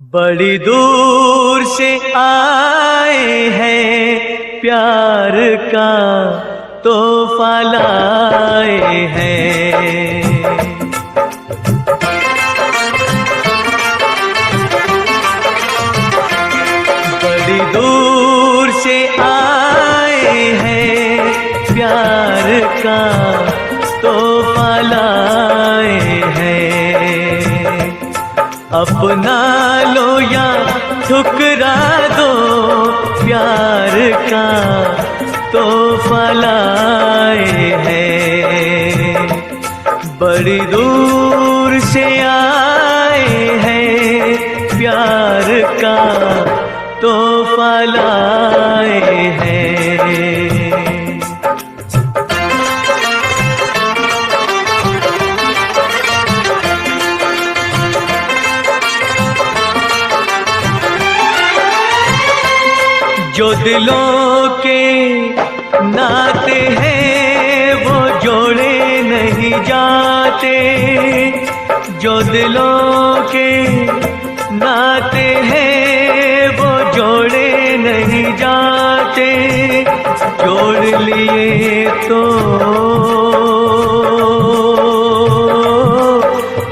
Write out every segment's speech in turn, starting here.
बड़ी दूर से आए हैं, प्यार का तोहफा लाए हैं। बड़ी दूर से आए हैं, प्यार का तोहफा लाए हैं। अपना लो या ठुकरा दो, प्यार का तोहफा लाए हैं। बड़ी दूर से आए हैं, प्यार का तोहफा लाए हैं। जो दिलों के नाते हैं वो जोड़े नहीं जाते। जो दिलों के नाते हैं वो जोड़े नहीं जाते। जोड़ लिए तो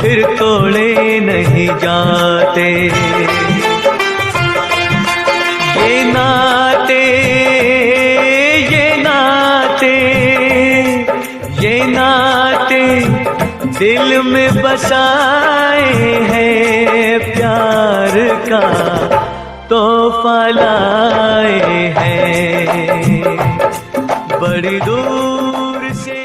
फिर तोड़े नहीं जाते। ये नाते ये नाते ये नाते दिल में बसाए हैं, प्यार का तोहफा लाए हैं। बड़ी दूर से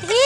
धीरे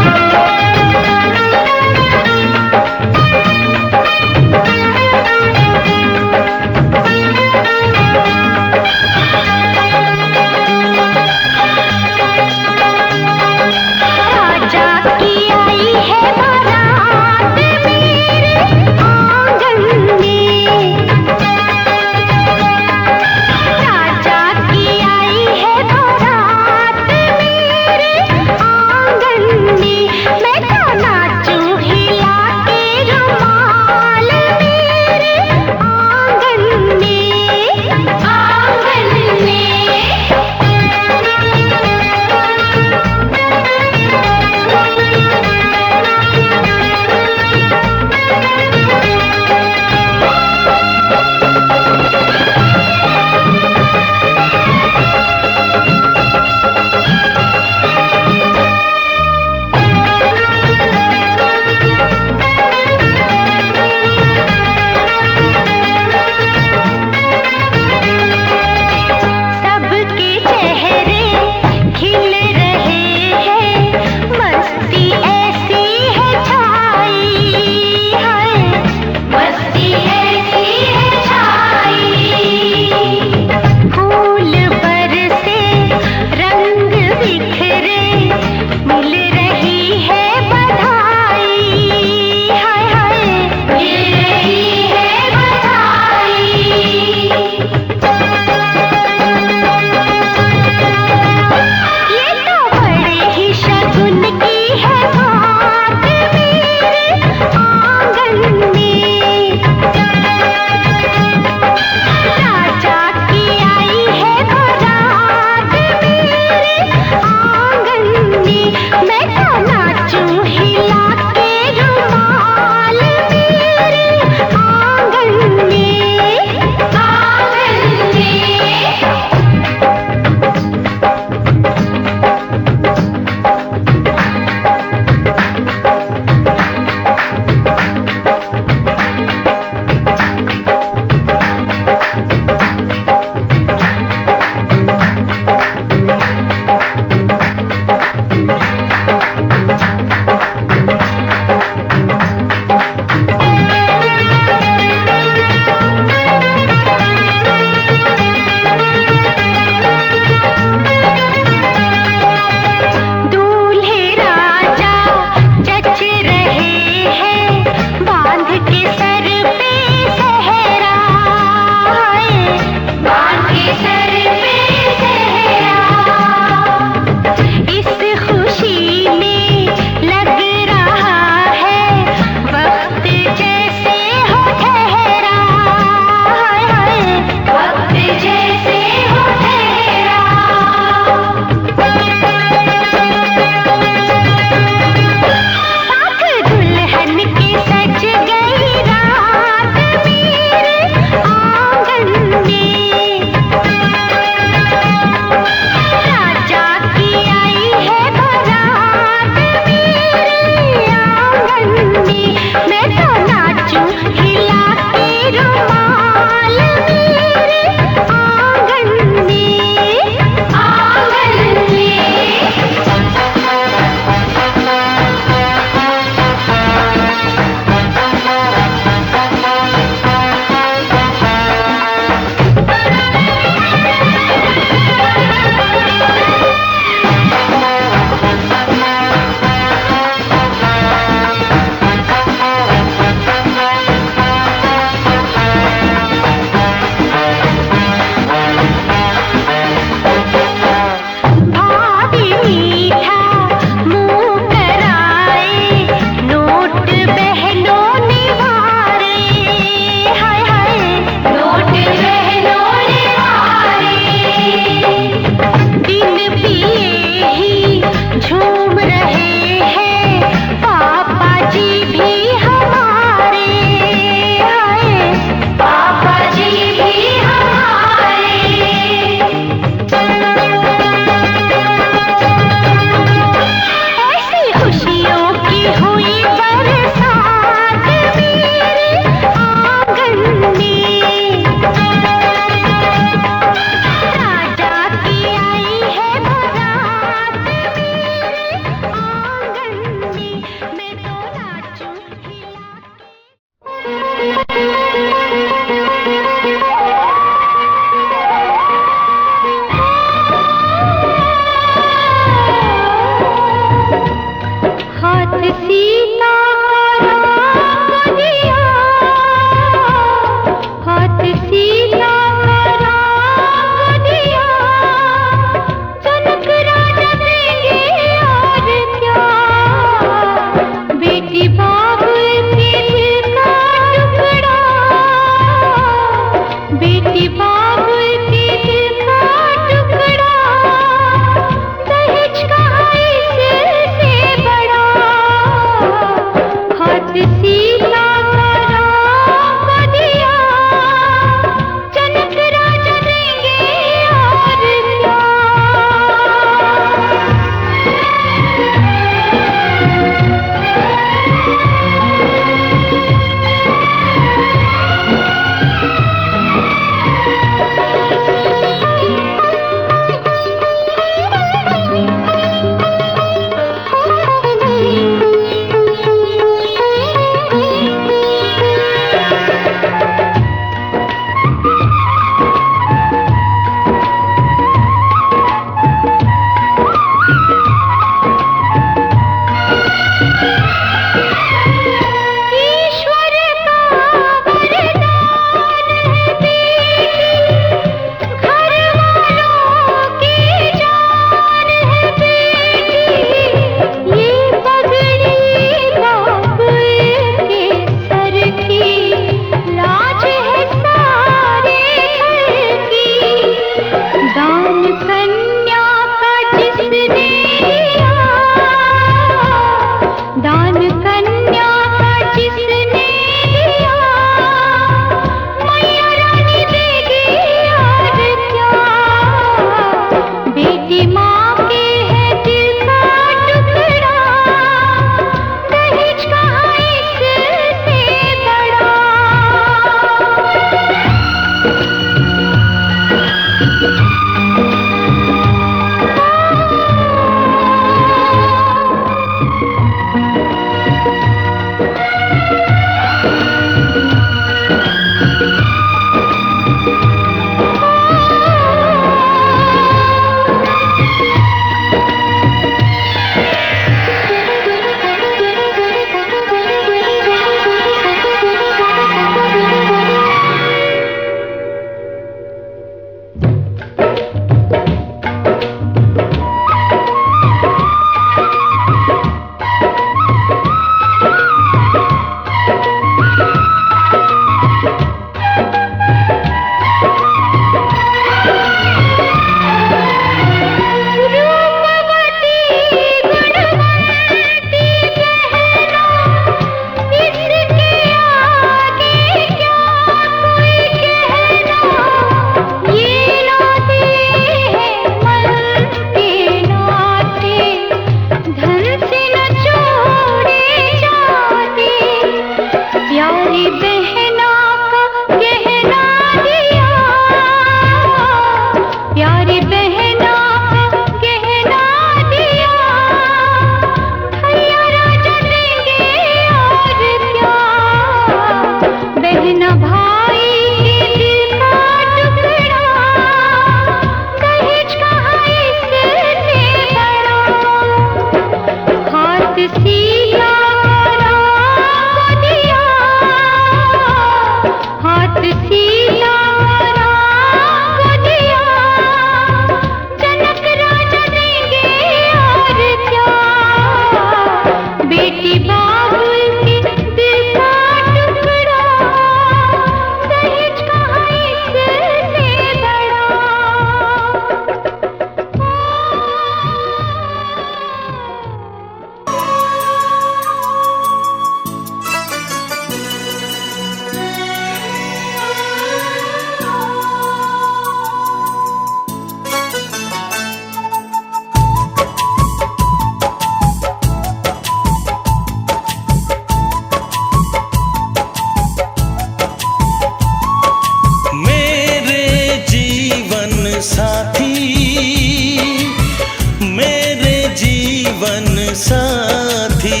साथी।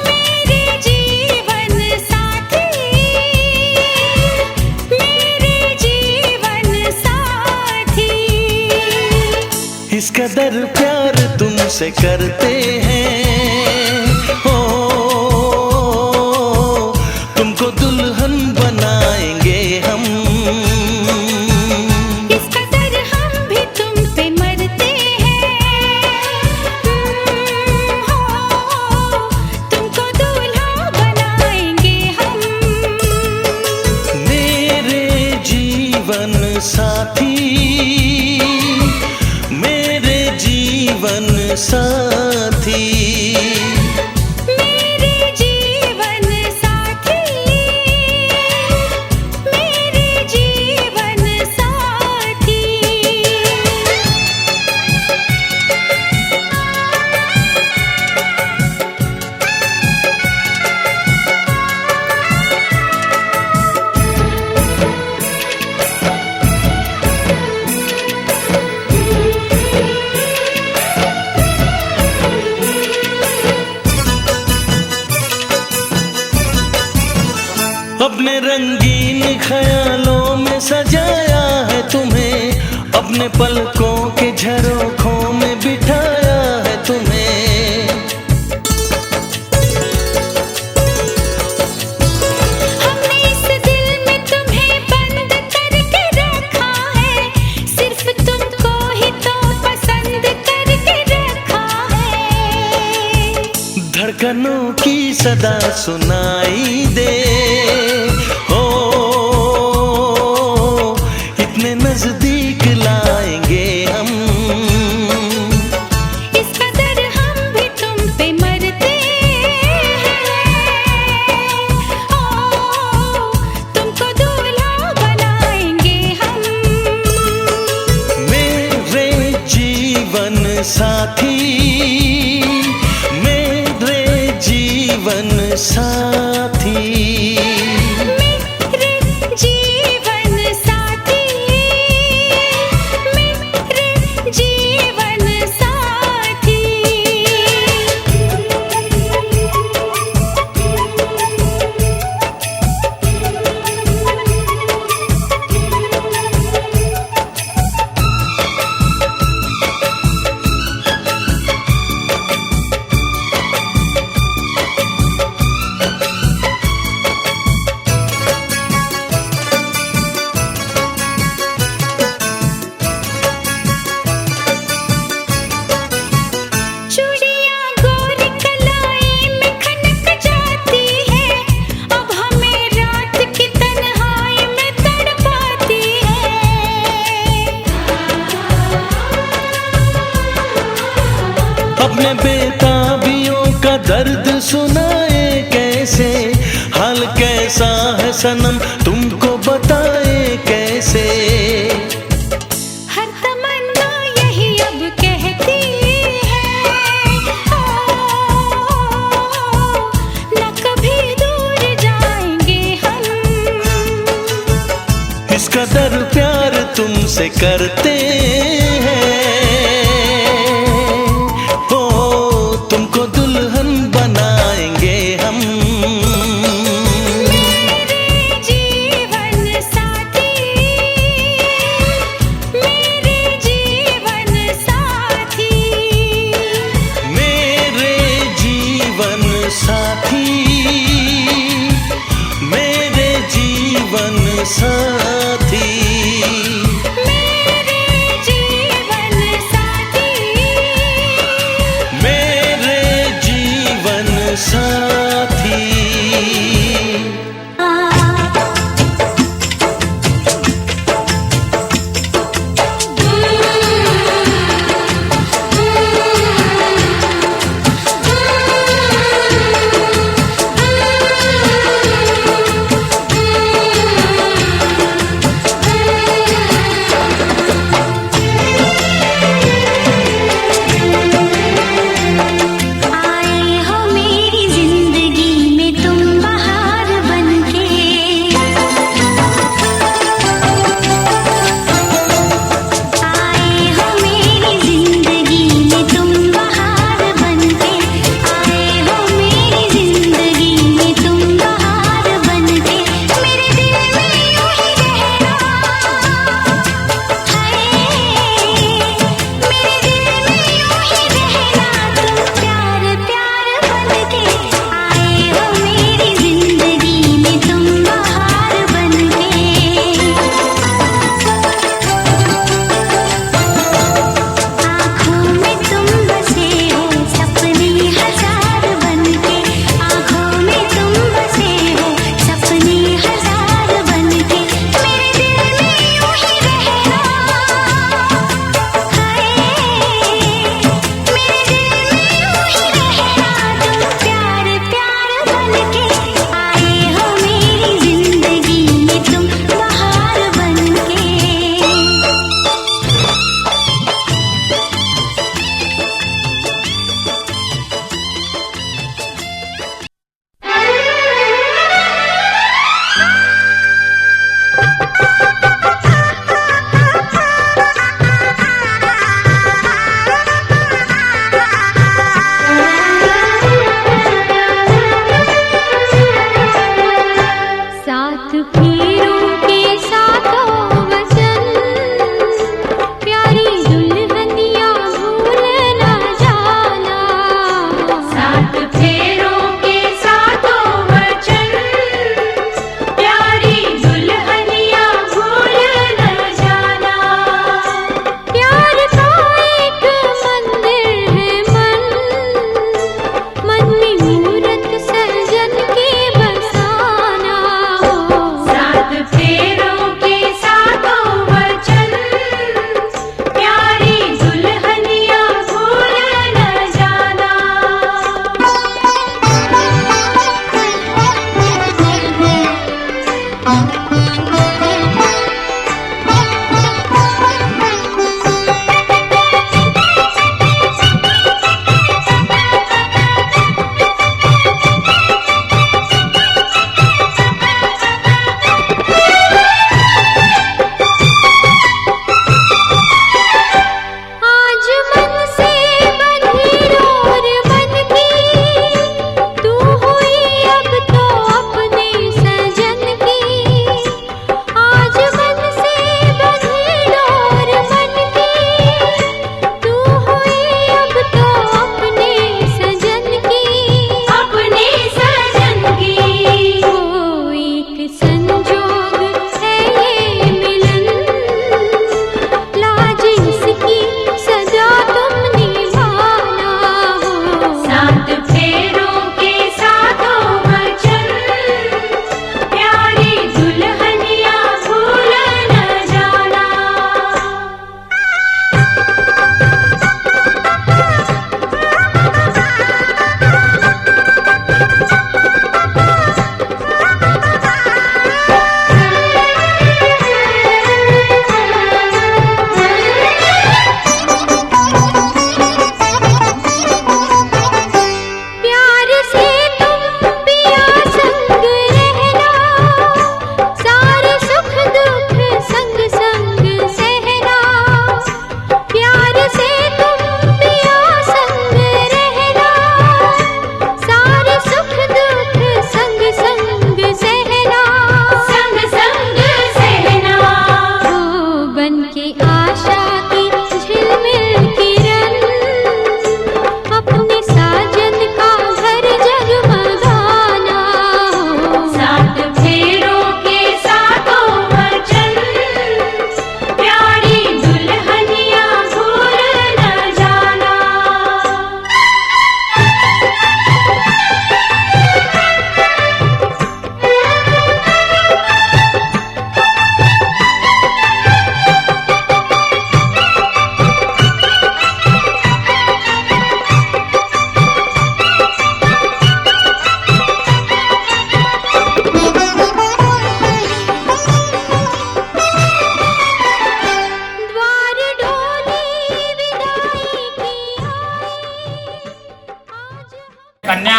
मेरे जीवन साथी, मेरे जीवन साथी। इस कदर प्यार तुमसे करते हैं, हो तुमको दुल्हन बनाएंगे हम। इस कदर हम भी तुम पे मरते हैं, हो तुमको दूल्हा बनाएंगे हम। मेरे जीवन साथी, मेरे जीवन साथी। मेरे जीवन साथी, मेरे जीवन साथी। अपने रंगीन ख्यालों में सजाया है तुम्हें, अपने पलकों के झरोखों में बिठाया है तुम्हें। हमने इस दिल में तुम्हें बंद करके रखा है, सिर्फ तुमको ही तो पसंद करके रखा है। धड़कनों की सदा सुनाई दे, हो इतने नजदीक लाएंगे हम। इस कदर हम भी तुम पे मरते हैं, ओ तुमको दूल्हा बनाएंगे हम। मेरे जीवन साथी, मेरे जीवन साथी। मेरे जीवन साथी, मेरे जीवन साथी। चूड़ियां गोरी कलाई में खनक जाती है, अब हमें रात की तन्हाई में तड़पाती है। अपने बेताबियों का दर्द सुनाए कैसे, हाल कैसा है सनम तुमको बताए कैसे। हर तमन्ना यही अब कहती है, ओ न कभी दूर जाएंगे हम। इस कदर प्यार तुमसे करते हैं, हो तुमको दुल्हन बनाएंगे हम। मेरे जीवन साथी, मेरे जीवन साथी। मेरे जीवन साथी, मेरे जीवन साथी। मेरे जीवन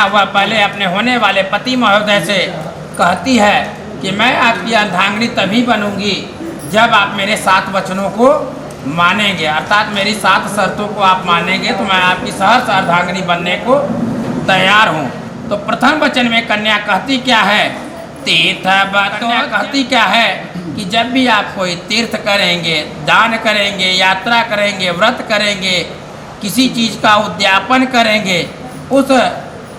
कन्या वह पहले अपने होने वाले पति महोदय से कहती है कि मैं आपकी अर्धांगिनी तभी बनूंगी जब आप मेरे 7 वचनों को मानेंगे, अर्थात मेरी 7 शर्तों को आप मानेंगे तो मैं आपकी सहर्ष अर्धांगिनी बनने को तैयार हूँ। तो प्रथम वचन में कन्या कहती क्या है? तीर्थ कन्या कहती क्या है कि जब भी आप कोई तीर्थ करेंगे, दान करेंगे, यात्रा करेंगे, व्रत करेंगे, किसी चीज़ का उद्यापन करेंगे, उस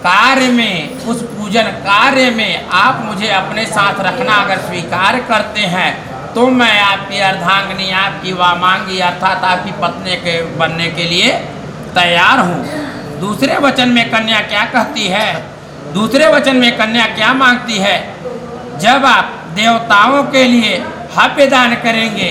कार्य में, उस पूजन कार्य में आप मुझे अपने साथ रखना अगर स्वीकार करते हैं तो मैं आपकी अर्धांगिनी, आपकी वामांगी अर्थात आपकी पत्नी के बनने के लिए तैयार हूँ। दूसरे वचन में कन्या क्या कहती है? दूसरे वचन में कन्या क्या मांगती है? जब आप देवताओं के लिए हव्य दान करेंगे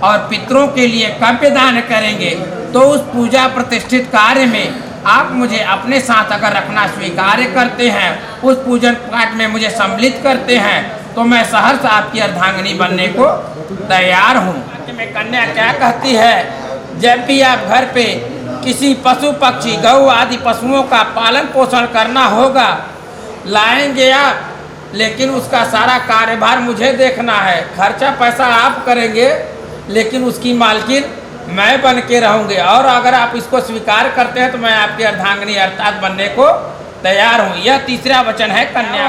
और पितरों के लिए कव्य दान करेंगे तो उस पूजा प्रतिष्ठित कार्य में आप मुझे अपने साथ अगर रखना स्वीकार करते हैं, उस पूजन पाठ में मुझे सम्मिलित करते हैं तो मैं सहर्ष आपकी अर्धांगिनी बनने को तैयार हूँ। में कन्या क्या कहती है? जब भी आप घर पे किसी पशु पक्षी, गौ आदि पशुओं का पालन पोषण करना होगा, लाएंगे आप, लेकिन उसका सारा कार्यभार मुझे देखना है। खर्चा पैसा आप करेंगे लेकिन उसकी मालकिन मैं बन के रहूँगी। और अगर आप इसको स्वीकार करते हैं तो मैं आपकी अर्धांगिनी अर्थात बनने को तैयार हूँ। यह तीसरा वचन है। कन्या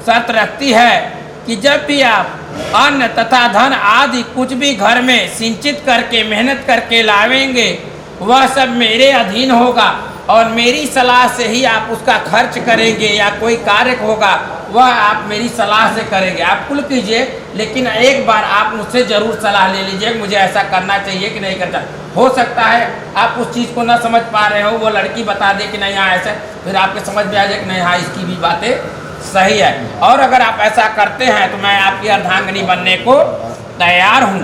शर्त रखती है कि जब भी आप अन्न तथा धन आदि कुछ भी घर में सिंचित करके मेहनत करके लावेंगे वह सब मेरे अधीन होगा और मेरी सलाह से ही आप उसका खर्च करेंगे, या कोई कार्य होगा वह आप मेरी सलाह से करेंगे। आप कुल कीजिए लेकिन एक बार आप मुझसे ज़रूर सलाह ले लीजिए मुझे ऐसा करना चाहिए कि नहीं करना। हो सकता है आप उस चीज़ को ना समझ पा रहे हो, वो लड़की बता दे कि नहीं हाँ ऐसे, फिर आपके समझ में आ जाए कि नहीं हाँ इसकी भी बातें सही है। और अगर आप ऐसा करते हैं तो मैं आपकी अर्धांगिनी बनने को तैयार हूँ।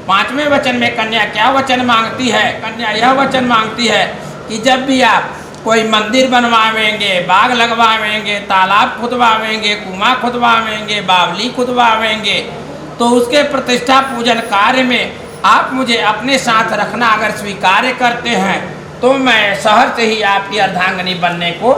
पांचवें वचन में कन्या क्या वचन मांगती है? कन्या यह वचन मांगती है कि जब भी आप कोई मंदिर बनवावेंगे, बाग लगवावेंगे, तालाब खुदवावेंगे, कुआं खुदवावेंगे, बावली खुदवावेंगे तो उसके प्रतिष्ठा पूजन कार्य में आप मुझे अपने साथ रखना अगर स्वीकार करते हैं तो मैं सहर्ष ही आपकी अर्धांगिनी बनने को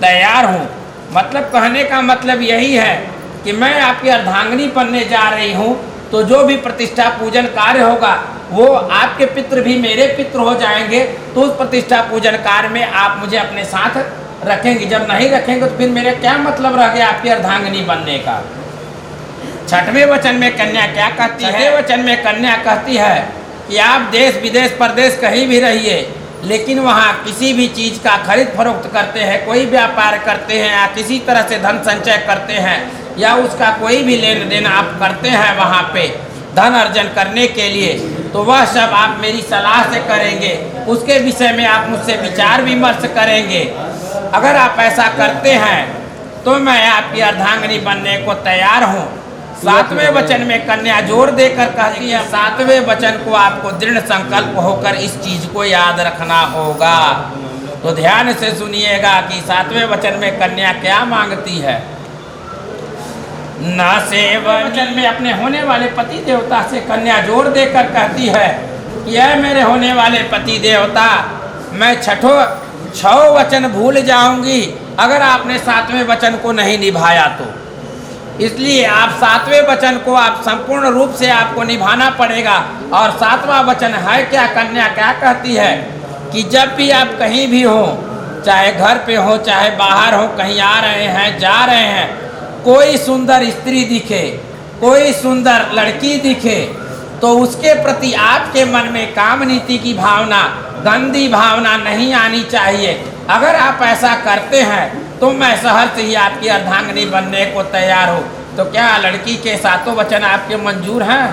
तैयार हूँ। मतलब कहने का मतलब यही है कि मैं आपकी अर्धांगिनी बनने जा रही हूँ तो जो भी प्रतिष्ठा पूजन कार्य होगा वो आपके पितृ भी मेरे पितृ हो जाएंगे, तो उस प्रतिष्ठा पूजन कार्य में आप मुझे अपने साथ रखेंगे। जब नहीं रखेंगे तो फिर मेरे क्या मतलब रह गया आपकी अर्धांगिनी बनने का। छठवें वचन में कन्या क्या कहती है? छठवें वचन में कन्या कहती है कि आप देश विदेश परदेश कहीं भी रहिए लेकिन वहाँ किसी भी चीज़ का खरीद फरोख्त करते हैं, कोई व्यापार करते हैं या किसी तरह से धन संचय करते हैं या उसका कोई भी लेन देन आप करते हैं वहाँ पे धन अर्जन करने के लिए, तो वह सब आप मेरी सलाह से करेंगे, उसके विषय में आप मुझसे विचार विमर्श करेंगे। अगर आप ऐसा करते हैं तो मैं आपकी अर्धांगिनी बनने को तैयार हूँ। सातवें वचन में कन्या जोर देकर कहती है, सातवें वचन को आपको दृढ़ संकल्प होकर इस चीज को याद रखना होगा। तो ध्यान से सुनिएगा कि सातवें वचन में कन्या क्या मांगती है। न सेवन वचन में अपने होने वाले पति देवता से कन्या जोर देकर कहती है कि यह मेरे होने वाले पति देवता, मैं छठों वचन भूल जाऊंगी अगर आपने सातवें वचन को नहीं निभाया तो। इसलिए आप सातवें वचन को आप संपूर्ण रूप से आपको निभाना पड़ेगा। और सातवां वचन है क्या? कन्या क्या कहती है कि जब भी आप कहीं भी हो, चाहे घर पे हो चाहे बाहर हो, कहीं आ रहे हैं जा रहे हैं, कोई सुंदर स्त्री दिखे, कोई सुंदर लड़की दिखे तो उसके प्रति आपके मन में काम नीति की भावना, गंदी भावना नहीं आनी चाहिए। अगर आप ऐसा करते हैं तो मैं सहर्ष ही आपकी अर्धांगिनी बनने को तैयार हूँ। तो क्या लड़की के सातों वचन आपके मंजूर हैं?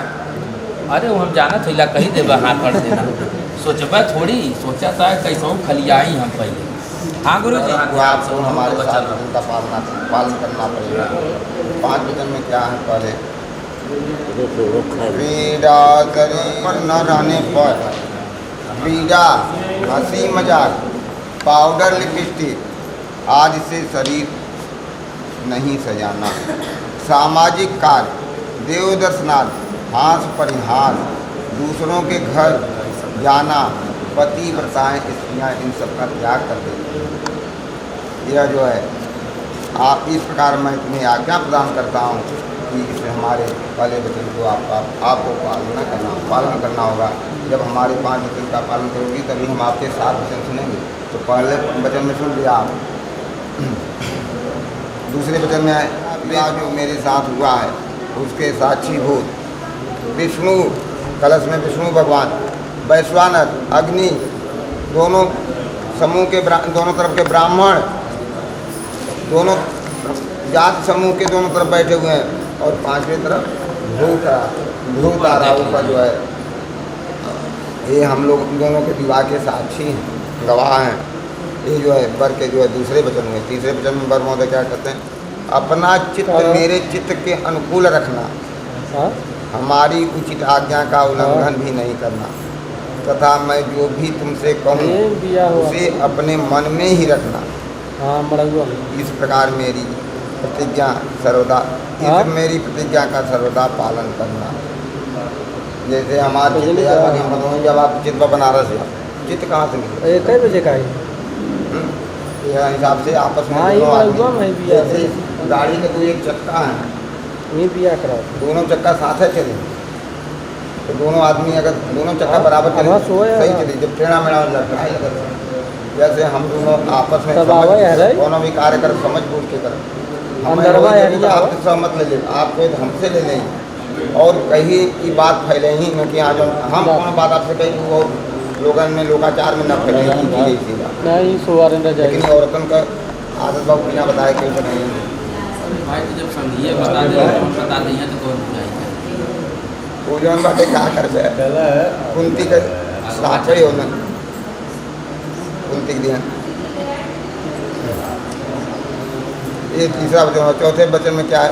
अरे वो हम जाना थोड़ा कही देगा हाथ कर देना, सोचबा थोड़ी, सोचा था कैसा खलियाई हम पहले। हाँ गुरु जी, आपको हमारे साथ उनका पालन करना पड़ेगा। 5 वचन में क्या है? पहले पीड़ा शरीर न रहने पर, पीड़ा, हंसी मजाक, पाउडर, लिपस्टिक आदि से शरीर नहीं सजाना। सामाजिक कार्य, देव दर्शनार्थ, हास परिहास, दूसरों के घर जाना, पति व्रताएँ स्त्रियाँ इन सब का त्याग कर देती। यह जो है आप इस प्रकार मैं तुम्हें आज्ञा प्रदान करता हूँ कि इसे हमारे पहले वचन को आपको पालन करना होगा। जब हमारे 5 वचन का पालन करोगी तभी हम आपके 7 वचन सुनेंगे। तो पहले वचन में सुन लिया आप, दूसरे वचन में यह जो मेरे साथ हुआ है उसके साक्षी भूत विष्णु, कलश में विष्णु भगवान, वैश्वानर, अग्नि, दोनों समूह के दोनों तरफ के ब्राह्मण, दोनों जात समूह के दोनों तरफ बैठे हुए हैं और 5वीं तरफ भूत आ रहा ऊपर जो है। ये हम लोग दोनों के विवाह के साक्षी हैं, गवाह हैं। ये जो है वर के जो है दूसरे वचन में, तीसरे वचन में वर महोदय क्या कहते हैं, अपना चित्त मेरे चित्त के अनुकूल रखना, हमारी उचित आज्ञा का उल्लंघन भी नहीं करना, तथा मैं जो भी तुमसे कहूँ उसे अपने मन में ही रखना। इस प्रकार मेरी प्रतिज्ञा सर्वदा मेरी प्रतिज्ञा का सर्वदा पालन करना। जैसे हमारे जब आप चित्त बनारस या चित्त कहाँ से मिले, कई बजे का यह हिसाब से आपस में दोनों आदमी, जैसे गाड़ी का कोई एक चक्का है, दोनों चक्का साथ है चले तो दोनों आदमी अगर दोनों चक्का बराबर चले सही चले। जब टेढ़ा मेढ़ा लगता है जैसे हम दोनों आपस में दोनों भी कार्य कर समझ बूझ के कर, आप सहमत ले लें, आप हमसे ले लें और कहीं की बात फैले ही क्योंकि आज हम कौन बात आपसे कहीं वो लोगन में लोकाचार में न फैले लेकिन औरतन का आदत बहुत बिना बताए क्यों से नहीं भाई तो जब समझिए बता दें तो कौन वो जौन बाटे क्या कर कुंती का साथ ही होना कुंती के ध्यान। ये तीसरा वचन, चौथे वचन में क्या है,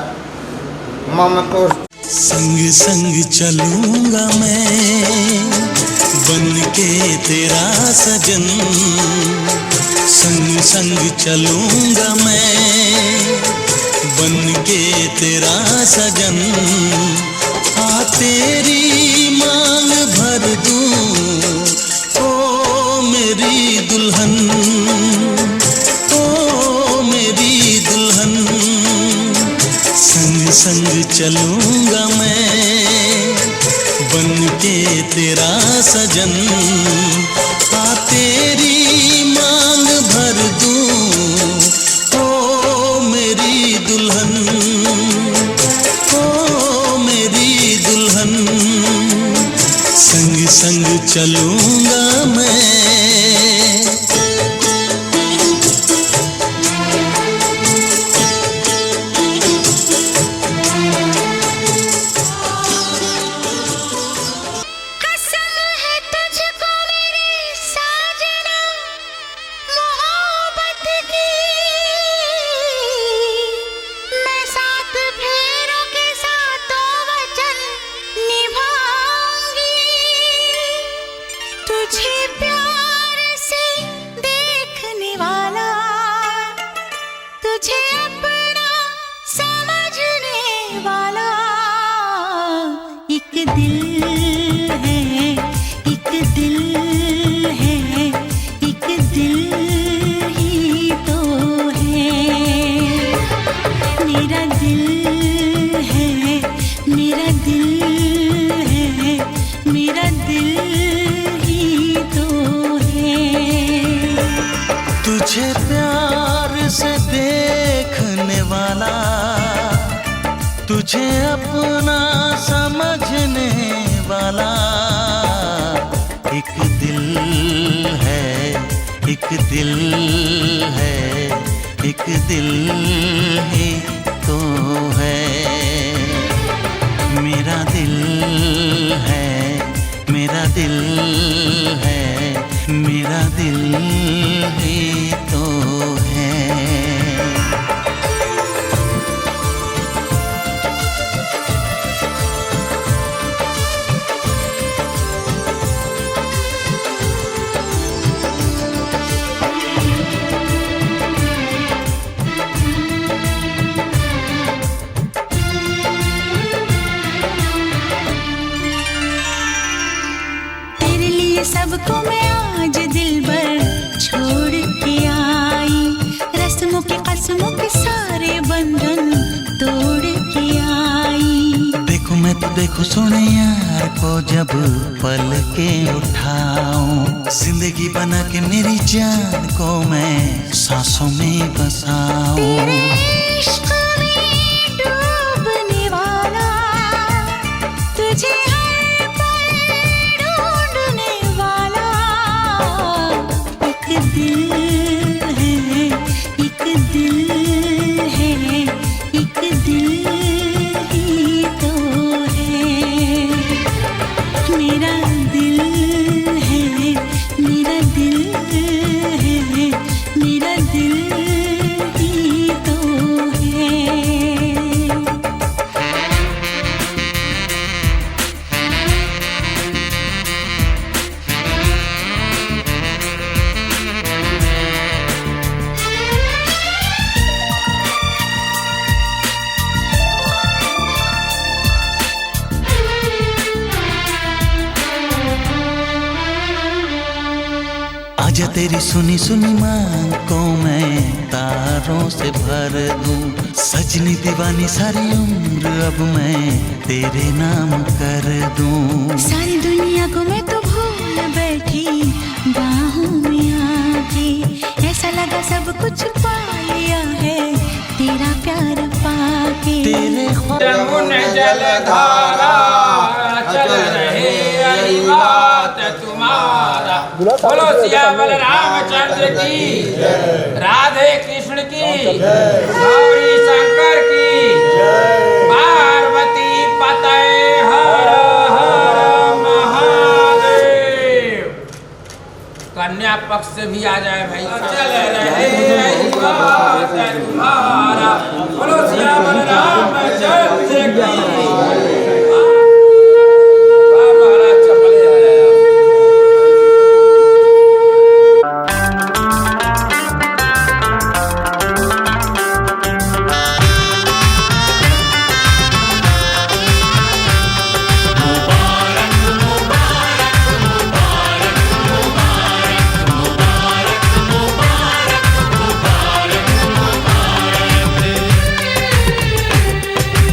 मम तो संग संग चलूंगा मैं बन के तेरा सजन, संग संग चलूंगा मैं बन के तेरा सजन, आ तेरी मांग भर दूं ओ मेरी दुल्हन, ओ मेरी दुल्हन, संग संग चलूंगा मैं बन के तेरा सजन, आ तेरी मांग भर दूं ओ मेरी दुल्हन, ओ मेरी दुल्हन, संग संग चलूंगा मैं। तुझे प्यार से देखने वाला, तुझे अपना समझने वाला, एक दिल है, एक दिल है, एक दिल ही तो है, मेरा दिल है, मेरा दिल है, मेरा दिल ही तो है। सबको मैं आज दिल भर छोड़ के आई, रस्म देखो सुने यार को जब पल के उठाऊं, जिंदगी बना के मेरी जान को मैं सांसों में बसाऊं। तेरे इश्क में डूबने वाला, तुझे हर पल ढूंढने वाला एक दिल है, एक दिल है, एक दिल ही तो है। मेरा दिल है, मेरा दिल है, मेरा दिल ही तो है। आजा तेरी सुनी सुनी मांग को मैं तारों से भर दूं, सजनी दीवानी सारी उम्र अब मैं तेरे नाम कर दूं। सारी दुनिया को मैं तो भूल बैठी बाहों में आके, ऐसा लगा सब कुछ पा लिया है तेरा प्यार पाके। तेरे जमुन जलधारा चल रहे बात तुम्हारा। बोलो सियावर रामचंद्र की, राधे कृष्ण की, गौरी शंकर की, पार्वती पते हर हर महादेव। कन्या पक्ष से भी आ जाए भाई। चल रहे बात तुम्हारा। बोलो सियावर रामचंद्र की।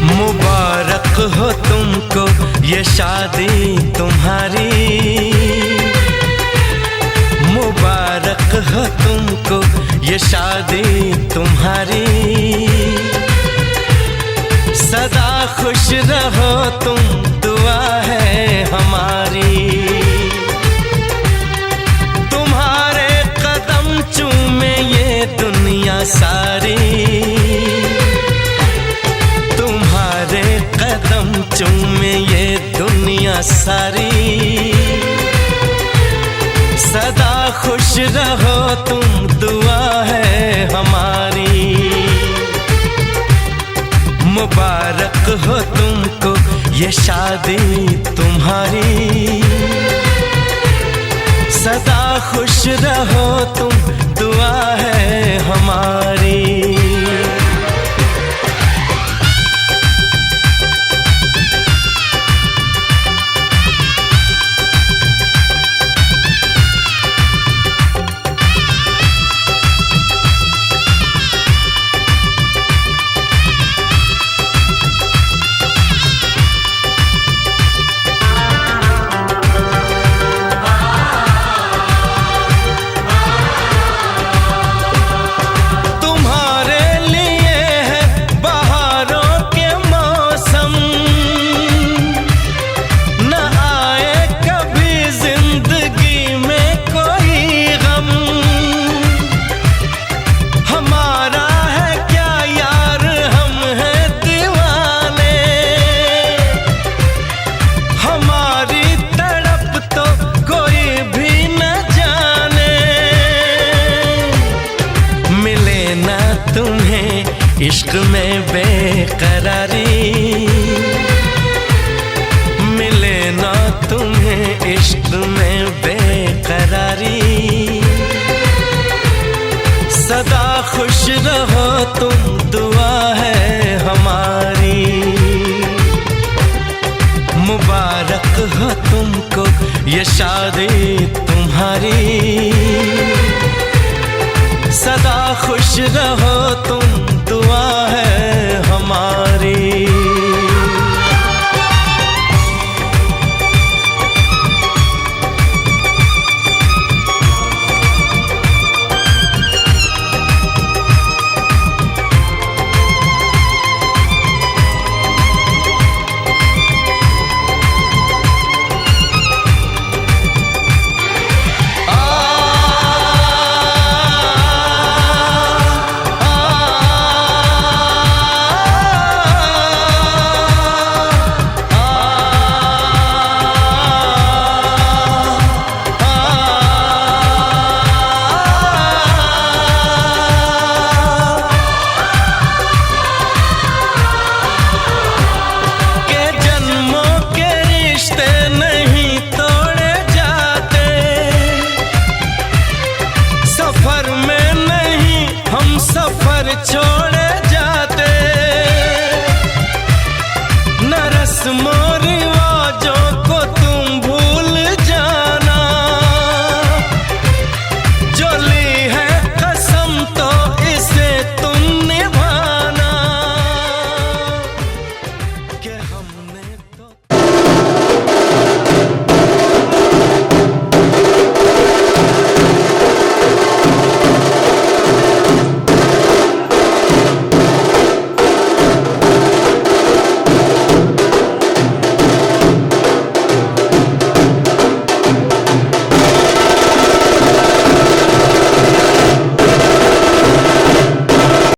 मुबारक हो तुमको ये शादी तुम्हारी, मुबारक हो तुमको ये शादी तुम्हारी। सदा खुश रहो तुम, दुआ है हमारी। तुम्हारे कदम चूमे ये दुनिया सारी, तुम्हारे कदम चूमे ये दुनिया सारी। सदा खुश रहो तुम, दुआ है हमारी। मुबारक हो तुमको ये शादी तुम्हारी। सदा खुश रहो तुम, दुआ है हमारी। इश्क में बेकरारी मिले ना तुम्हें, इश्क में बेकरारी। सदा खुश रहो तुम, दुआ है हमारी। मुबारक हो तुमको ये शादी तुम्हारी। सदा खुश रहो तुम, दुआ है